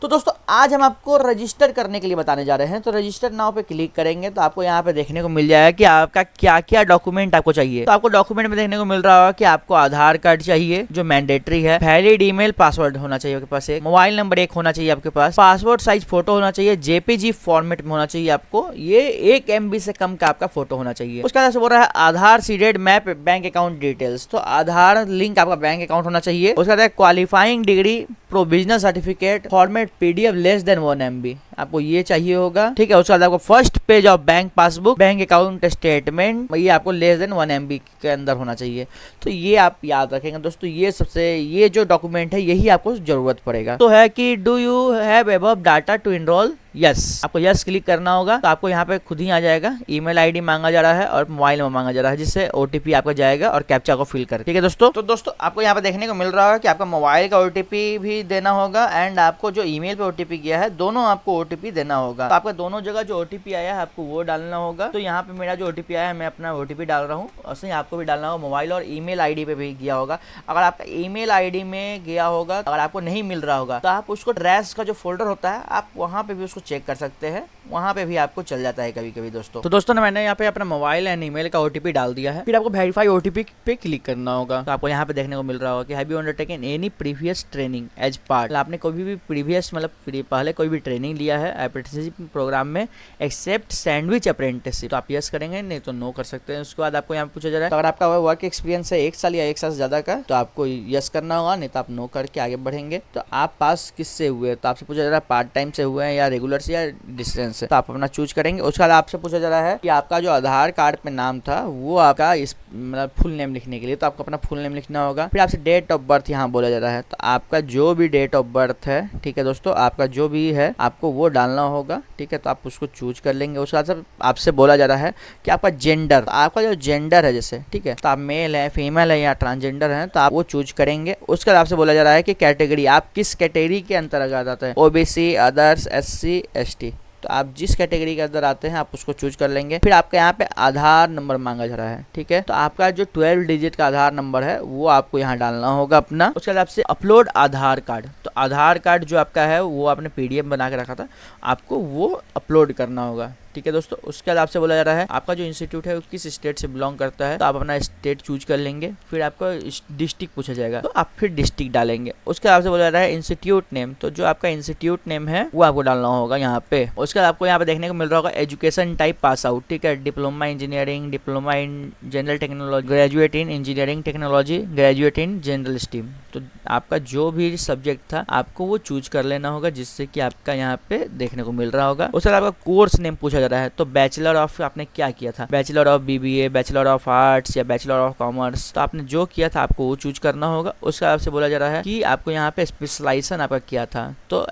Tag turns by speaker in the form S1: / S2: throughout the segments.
S1: तो दोस्तों आज हम आपको रजिस्टर करने के लिए बताने जा रहे हैं। तो रजिस्टर नाउ पे क्लिक करेंगे तो आपको यहाँ पे देखने को मिल जाएगा कि आपका क्या क्या डॉक्यूमेंट आपको चाहिए। तो आपको डॉक्यूमेंट में देखने को मिल रहा होगा कि आपको आधार कार्ड चाहिए जो मैंडेटरी है, वैलिड ईमेल पासवर्ड होना चाहिए आपके पास, एक मोबाइल नंबर एक होना चाहिए आपके पास, पासपोर्ट साइज फोटो होना चाहिए, जेपीजी फॉर्मेट में होना चाहिए आपको, ये 1 MB से कम का आपका फोटो होना चाहिए। उसके बाद से बोल रहा है Aadhaar seeded map bank account details, तो आधार लिंक आपका बैंक अकाउंट होना चाहिए। उसके बाद qualifying degree provisional certificate format PDF less than 1 MB आपको ये चाहिए होगा, ठीक है। उसके बाद आपको first page of bank passbook bank account statement ये आपको लेस देन 1 MB के अंदर होना चाहिए। तो ये आप याद रखेंगे दोस्तों, ये जो डॉक्यूमेंट है यही आपको जरूरत पड़ेगा। तो है कि do you have above data to enroll, yes आपको यस क्लिक करना होगा। तो आपको यहाँ पे खुद ही आ जाएगा, ईमेल आईडी मांगा जा रहा है और मोबाइल नंबर मांगा जा रहा है जिससे OTP आपका जाएगा और कैप्चा को फिल कर, ठीक है दोस्तों। तो दोस्तों आपको यहाँ पे देखने को मिल रहा है कि आपका मोबाइल का OTP भी देना होगा एंड आपको जो ईमेल पे OTP गया है दोनों आपको OTP देना होगा। तो आपका दोनों जगह जो OTP आया है आपको वो डालना होगा। तो यहाँ पे मेरा जो OTP आया है मैं अपना OTP डाल रहा हूँ, ऐसे ही आपको भी डालना होगा। मोबाइल और ईमेल आईडी पे भी गया होगा। अगर आपका ईमेल आईडी में गया होगा, अगर आपको नहीं मिल रहा होगा तो आप उसको ट्रैश का जो फोल्डर होता है आप वहाँ पे भी उसको चेक कर सकते हैं, वहाँ पे भी आपको चल जाता है कभी कभी दोस्तों। तो दोस्तों मैंने यहाँ पे अपना मोबाइल एंड ईमेल का OTP डाल दिया है। फिर आपको वेरीफाई OTP पे क्लिक करना होगा। तो आपको यहाँ पे देखने को मिल रहा होगा कि have you undertaken any previous training as part, आपने कोई भी प्रीवियस पहले कोई भी ट्रेनिंग लिया है अप्रेंटिसशिप प्रोग्राम में एक्सेप्ट सैंडविच अप्रेंटिसशिप, तो आप यस करेंगे, नहीं तो नो कर सकते हैं। उसके बाद आपको यहाँ पूछा जा रहा है तो अगर आपका वर्क एक्सपीरियंस है 1 साल या 1 साल से ज्यादा का तो आपको यस करना होगा, नहीं तो आप नो करके आगे बढ़ेंगे। तो आप पास किससे हुए, तो आपसे पूछा जा रहा है पार्ट टाइम से हुए हैं या रेगुलर से या डिस्टेंस से, तो आप अपना चूज करेंगे। उसके बाद आपसे पूछा जा रहा है कि आपका जो आधार कार्ड पे नाम था वो आपका इस फुल नेम लिखने के लिए, तो आपको अपना फुल नेम लिखना होगा। फिर आपसे डेट ऑफ बर्थ यहाँ बोला जा रहा है, तो आपका जो भी डेट ऑफ बर्थ है, ठीक है दोस्तों, आपका जो भी है आपको वो डालना होगा, ठीक है। तो आप उसको चूज कर लेंगे। उसके बाद आपसे बोला जा रहा है कि आपका जेंडर, आपका जो जेंडर है जैसे, ठीक है, तो आप मेल है फीमेल है या ट्रांसजेंडर है तो आप वो चूज करेंगे। उसके बाद आपसे बोला जा रहा है कि कैटेगरी, आप किस कैटेगरी के अंतर्गत आते हैं, OBC, अदर्स, SC, ST, तो आप जिस कैटेगरी के अंदर आते हैं आप उसको चूज कर लेंगे। फिर आपके यहाँ पे आधार नंबर मांगा जा रहा है, ठीक है, तो आपका जो 12 डिजिट का आधार नंबर है वो आपको यहाँ डालना होगा अपना। उसके बाद आपसे अपलोड आधार कार्ड, तो आधार कार्ड जो आपका है वो आपने PDF बना के रखा था, आपको वो अपलोड करना होगा, ठीक है दोस्तों। उसके बाद आपसे बोला जा रहा है आपका जो इंस्टीट्यूट है वो किस स्टेट से बिलोंग करता है, तो आप अपना स्टेट चूज कर लेंगे। फिर आपका डिस्ट्रिक्ट पूछा जाएगा तो आप फिर डिस्ट्रिक्ट डालेंगे। उसके बाद आपसे बोला जा रहा है इंस्टीट्यूट नेम, तो जो आपका इंस्टीट्यूट नेम है वो आपको डालना होगा यहाँ पे। उसके बाद आपको यहाँ पे देखने को मिल रहा होगा एजुकेशन टाइप पास आउट, ठीक है, diploma engineering, diploma in general technology, graduate in engineering technology, graduate in general stream. तो आपका जो भी सब्जेक्ट था आपको वो चूज कर लेना होगा जिससे कि आपका यहाँ पे देखने को मिल रहा होगा। उसके बाद आपका कोर्स नेम पूछा जा रहा है, तो बैचलर ऑफ आपने क्या किया था, bachelor of BBA, bachelor of arts या बैचलर ऑफ कॉमर्स, तो आपने जो किया था आपको वो चूज करना होगा। उसके बाद आपसे बोला जा रहा है कि आपको यहाँ पे स्पेशलाइजेशन आपका किया था, तो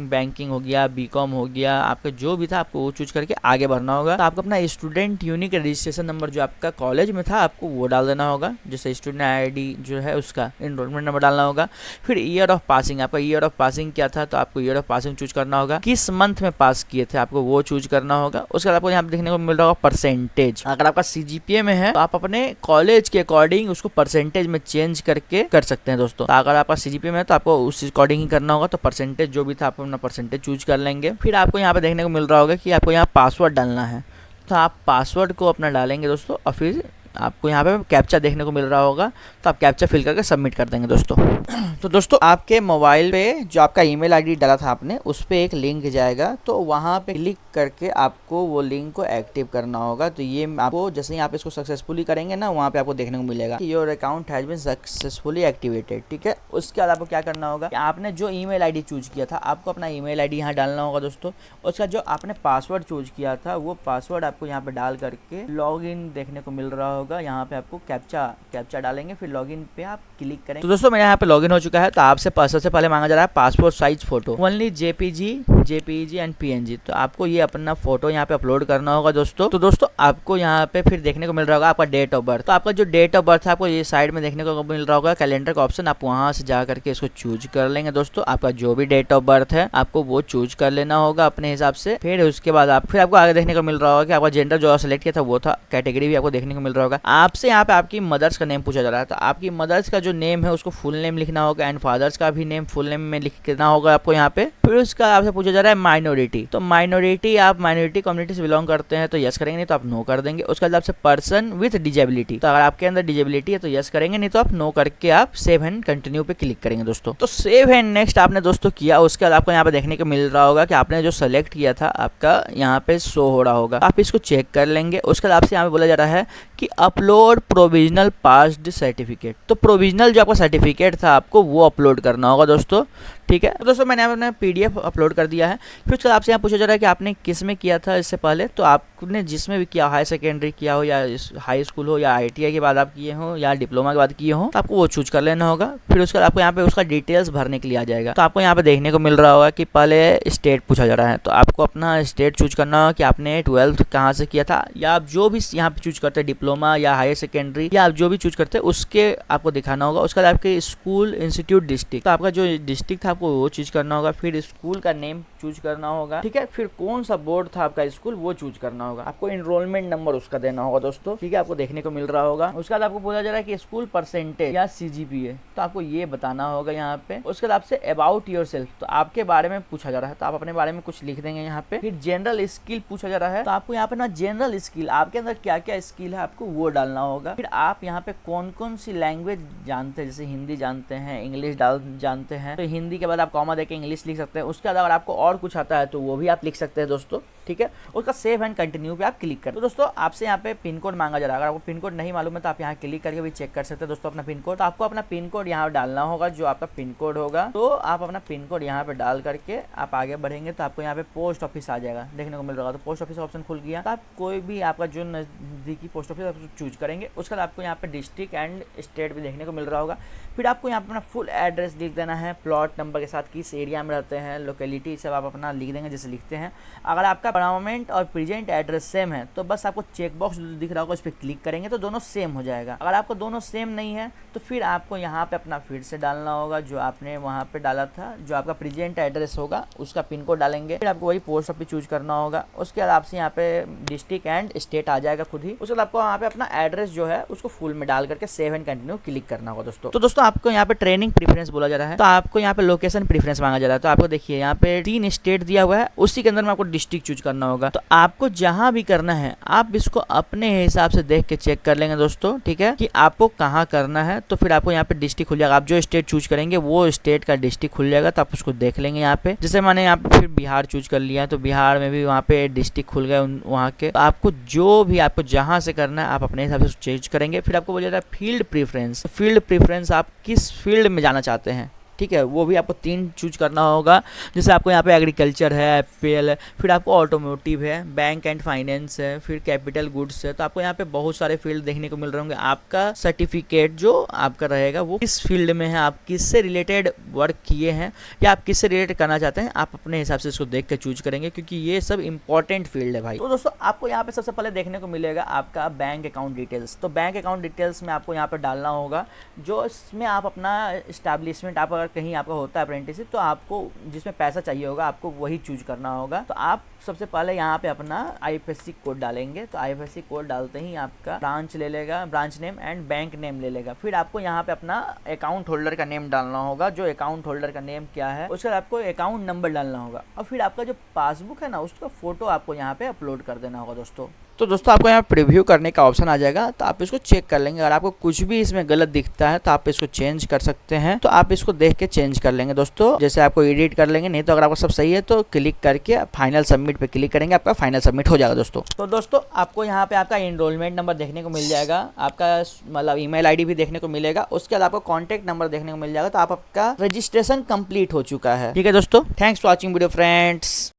S1: बैंकिंग हो गया, BCom हो गया, आपका जो भी था आपको वो चूज करके आगे बढ़ना होगा। तो आपको अपना स्टूडेंट यूनिक रजिस्ट्रेशन नंबर जो आपका कॉलेज में था आपको वो डाल देना होगा, जैसे स्टूडेंट ID जो है उसका एनरोलमेंट नंबर डालना होगा। फिर ईयर ऑफ पासिंग, आपका ईयर ऑफ पासिंग क्या था, तो आपको ईयर ऑफ पासिंग चूज करना होगा। किस मंथ में पास किए थे आपको वो चूज करना होगा। उसके बाद आपको यहाँ पे देखने को मिल रहा होगा परसेंटेज, अगर आपका CGPA में है तो आप अपने कॉलेज के अकॉर्डिंग उसको परसेंटेज में चेंज करके कर सकते हैं दोस्तों। तो अगर आपका CGPA में है तो आपको उस अकॉर्डिंग ही करना होगा। तो परसेंटेज जो भी था आप अपना परसेंटेज चूज कर लेंगे। फिर आपको यहाँ पे देखने को मिल रहा होगा कि आपको यहाँ पासवर्ड डालना है, तो आप पासवर्ड को अपना डालेंगे दोस्तों और फिर आपको यहाँ पे कैप्चा देखने को मिल रहा होगा, तो आप कैप्चा फिल करके सबमिट कर देंगे दोस्तों। तो दोस्तों आपके मोबाइल पे जो आपका ईमेल आईडी डाला था आपने उस पे एक लिंक जाएगा, तो वहाँ पे क्लिक करके आपको वो लिंक को एक्टिव करना होगा। तो ये आपको जैसे ही आप इसको सक्सेसफुली करेंगे ना, वहाँ पे आपको देखने को मिलेगा कि your account has been successfully activated, ठीक है। उसके बाद आपको क्या करना होगा कि आपने जो ईमेल आईडी चूज किया था आपको अपना ईमेल आईडी यहाँ डालना होगा दोस्तों। उसका जो आपने पासवर्ड चूज किया था वो पासवर्ड आपको यहाँ पे डाल करके लॉगिन देखने को मिल रहा होगा। यहाँ पे आपको कैप्चा डालेंगे, फिर लॉगिन पे आप क्लिक करेंगे। तो दोस्तों मेरे यहाँ पे लॉगिन हो चुका है। तो आपसे सबसे पहले मांगा जा रहा है passport size photo, only JPG JPG and PNG। तो आपको ये अपना फोटो यहाँ पे अपलोड करना होगा दोस्तों। तो दोस्तों आपको यहाँ पे फिर देखने को मिल रहा होगा आपका डेट ऑफ बर्थ। तो आपका जो डेट ऑफ बर्थ है आपको ये साइड में देखने को मिल रहा होगा कैलेंडर का ऑप्शन, आप वहाँ से जा करके इसको चूज कर लेंगे दोस्तों। आपका जो भी डेट ऑफ बर्थ है आपको वो चूज कर लेना होगा अपने हिसाब से। फिर उसके बाद आपको आगे देखने को मिल रहा होगा कि आपका जेंडर जो सेलेक्ट किया था वो था, कैटेगरी भी आपको देखने को मिल रहा होगा। आपसे यहाँ पे आपकी मदर्स का नेम पूछा जा रहा है, तो आपकी मदर्स का जो नेम है उसको फुल नेम लिखना होगा एंड फादर्स का भी नेम फुल नेम में लिखना होगा आपको यहाँ पे। फिर उसका आपसे पूछा जा रहा है माइनॉरिटी, तो माइनॉरिटी आप माइनॉरिटी कम्युनिटी से बिलोंग करते हैं तो यस करेंगे, नहीं तो आप नो कर देंगे। उसके बाद आपसे पर्सन विद डिजेबिलिटी, तो अगर आपके अंदर डिजेबिलिटी है तो यस करेंगे, नहीं तो आप नो करके आप सेव एंड कंटिन्यू पे क्लिक करेंगे दोस्तों। तो सेव एंड नेक्स्ट आपने दोस्तों किया, उसके बाद आपको यहाँ पे देखने को मिल रहा होगा कि आपने जो सेलेक्ट किया था आपका यहाँ पे शो हो रहा होगा, आप इसको चेक कर लेंगे। उसके बाद आपसे यहाँ पे बोला जा रहा है कि अपलोड प्रोविजनल पास्ड सर्टिफिकेट, तो प्रोविजनल जो आपका सर्टिफिकेट था आपको वो अपलोड करना होगा दोस्तों, ठीक है। तो दोस्तों मैंने अपना PDF अपलोड कर दिया है। फिर उसके बाद आपसे यहाँ पूछा जा रहा है कि आपने किस में किया था इससे पहले, तो आपने जिसमें भी किया, हाई सेकेंडरी किया हो या हाई स्कूल हो या ITI के बाद आप किए हो या डिप्लोमा के बाद किए हो, तो आपको वो चूज कर लेना होगा। फिर उसके बाद आपको यहाँ पे उसका डिटेल्स भरने के लिए आ जाएगा। तो आपको यहाँ पे देखने को मिल रहा होगा कि पहले स्टेट पूछा जा रहा है, तो आपको अपना स्टेट चूज करना होगा कि आपने 12th कहाँ से किया था, या आप जो भी यहाँ पे चूज करते हैं डिप्लोमा या हायर सेकेंडरी या आप जो भी चूज करते हैं उसके आपको दिखाना होगा। उसके बाद आपके स्कूल इंस्टीट्यूट डिस्ट्रिक्ट, तो आपका जो डिस्ट्रिक्ट था आपको वो चूज करना होगा। फिर स्कूल का नेम चूज करना होगा, ठीक है। फिर कौन सा बोर्ड था आपका स्कूल वो चूज करना होगा। आपको एनरोलमेंट नंबर उसका देना होगा दोस्तों, ठीक है, आपको देखने को मिल रहा होगा। उसके बाद आपको बोला जा रहा है कि स्कूल परसेंटेज या CGPA, तो आपको ये बताना होगा यहाँ पे। उसके बाद आपसे अबाउट योर सेल्फ, तो आपके बारे में पूछा जा रहा है, तो आप अपने बारे में कुछ लिख देंगे यहाँ पे। फिर जनरल स्किल पूछा जा रहा है, तो आपको यहाँ पे ना जनरल स्किल, आपके अंदर क्या क्या स्किल है आपको वो डालना होगा। फिर आप यहाँ पे कौन कौन सी लैंग्वेज जानते हैं, जैसे हिंदी जानते हैं, इंग्लिश जानते हैं, तो हिंदी के बाद आप कॉमा देके इंग्लिश लिख सकते हैं। उसके बाद अगर आपको और कुछ आता है तो वो भी आप लिख सकते हैं दोस्तों, ठीक है। उसका सेव एंड कंटिन्यू पे आप क्लिक करें। तो दोस्तों आपसे यहाँ पे पिन कोड मांगा जा रहा है, अगर आपको पिन कोड नहीं मालूम है तो आप यहाँ क्लिक करके भी चेक कर सकते हैं दोस्तों अपना पिन कोड। तो आपको अपना पिन कोड यहाँ डालना होगा, जो आपका पिन कोड होगा, तो आप अपना पिन कोड यहाँ पे डाल करके आप आगे बढ़ेंगे तो आपको यहाँ पे पोस्ट ऑफिस आ जाएगा, देखने को मिल रहा है। तो पोस्ट ऑफिस ऑप्शन खुल गया, तो आप कोई भी आपका जो नजदीकी पोस्ट ऑफिस आप चूज करेंगे। उसके बाद आपको यहाँ पे डिस्ट्रिक्ट एंड स्टेट भी देखने को मिल रहा होगा। फिर आपको यहाँ पे अपना फुल एड्रेस लिख देना है, प्लॉट नंबर के साथ, किस एरिया में रहते हैं, लोकेलिटी सब आप अपना लिख देंगे जैसे लिखते हैं। अगर आपका परमानेंट और प्रेजेंट एड्रेस सेम है तो बस आपको चेक बॉक्स दिख रहा होगा, उस पर क्लिक करेंगे तो दोनों सेम हो जाएगा। अगर आपको दोनों सेम नहीं है तो फिर आपको यहाँ पे अपना फिर से डालना होगा जो आपने वहाँ पे डाला था, जो आपका प्रेजेंट एड्रेस होगा उसका पिन कोड डालेंगे। फिर आपको वही पोस्ट ऑफिस चूज करना होगा। उसके बाद आपसे यहाँ पे डिस्ट्रिक्ट एंड स्टेट आ जाएगा खुद ही। उसके बाद आपको यहाँ पे अपना एड्रेस जो है उसको फुल में डाल करके सेव एंड कंटिन्यू क्लिक करना होगा दोस्तों। तो दोस्तों आपको यहाँ पे ट्रेनिंग प्रेफरेंस बोला जा रहा है, तो आपको यहाँ पे लोकेशन प्रेफरेंस मांगा जा रहा है। तो आपको देखिए यहाँ पे 3 स्टेट दिया हुआ है, उसी के अंदर में आपको डिस्ट्रिक्ट चूज करना होगा। तो आपको जहां भी करना है आप इसको अपने हिसाब से देख के चेक कर लेंगे दोस्तों, ठीक है, कि आपको कहां करना है। तो फिर आपको यहाँ पे डिस्ट्रिक्ट खुल जाएगा, आप जो स्टेट चूज करेंगे वो स्टेट का डिस्ट्रिक्ट खुल जाएगा, तो आप उसको देख लेंगे यहाँ पे। जैसे मैंने यहाँ पे फिर बिहार चूज कर लिया है, तो बिहार में भी वहाँ पे डिस्ट्रिक्ट खुल गए वहाँ के। तो आपको जो भी आपको जहाँ से करना है आप अपने हिसाब से चेंज करेंगे। फिर आपको बोला जाता है फील्ड प्रेफरेंस, फील्ड प्रेफरेंस आप किस फील्ड में जाना चाहते हैं, ठीक है, वो भी आपको 3 चूज करना होगा। जैसे आपको यहाँ पे एग्रीकल्चर है, FPL है, फिर आपको ऑटोमोटिव है, बैंक एंड फाइनेंस है, फिर कैपिटल गुड्स है। तो आपको यहाँ पे बहुत सारे फील्ड देखने को मिल रहे होंगे। आपका सर्टिफिकेट जो आपका रहेगा वो किस फील्ड में है, आप किससे रिलेटेड वर्क किए हैं या आप किससे रिलेटेड करना चाहते हैं, आप अपने हिसाब से इसको देख के चूज करेंगे, क्योंकि ये सब इंपॉर्टेंट फील्ड है भाई। तो दोस्तों आपको यहाँ पे सबसे पहले देखने को मिलेगा आपका बैंक अकाउंट डिटेल्स। तो बैंक अकाउंट डिटेल्स में आपको यहाँ पे डालना होगा जो इसमें आप अपना एस्टैब्लिशमेंट, आप कहीं आपका होता है अप्रेंटिसशिप, तो आपको जिसमें पैसा चाहिए होगा आपको वही चूज करना होगा। तो आप सबसे पहले यहाँ पे अपना IFSC कोड डालेंगे। तो IFSC कोड डालते ही आपका ब्रांच ले लेगा, branch name and bank name ले लेगा। फिर आपको यहाँ पे अपना अकाउंट होल्डर का नेम डालना होगा, जो अकाउंट होल्डर का नेम क्या है। उसके बाद आपको अकाउंट नंबर डालना होगा और फिर आपका जो पासबुक है ना उसका फोटो आपको यहाँ पे अपलोड कर देना होगा दोस्तों। तो दोस्तों आपको यहाँ प्रीव्यू करने का ऑप्शन आ जाएगा, तो आप इसको चेक कर लेंगे। अगर आपको कुछ भी इसमें गलत दिखता है तो आप इसको चेंज कर सकते हैं, तो आप इसको देख के चेंज कर लेंगे दोस्तों। जैसे आपको एडिट कर लेंगे, नहीं तो अगर आपको सब सही है तो क्लिक करके फाइनल सबमिट पे क्लिक करेंगे, आपका फाइनल सबमिट हो जाएगा दोस्तों। तो दोस्तों आपको यहाँ पे आपका एनरोलमेंट नंबर देखने को मिल जाएगा, आपका मतलब ईमेल ID भी देखने को मिलेगा। उसके बाद आपको कॉन्टैक्ट नंबर देखने को मिल जाएगा। तो आपका रजिस्ट्रेशन कंप्लीट हो चुका है, ठीक है दोस्तों। Thanks for watching video friends.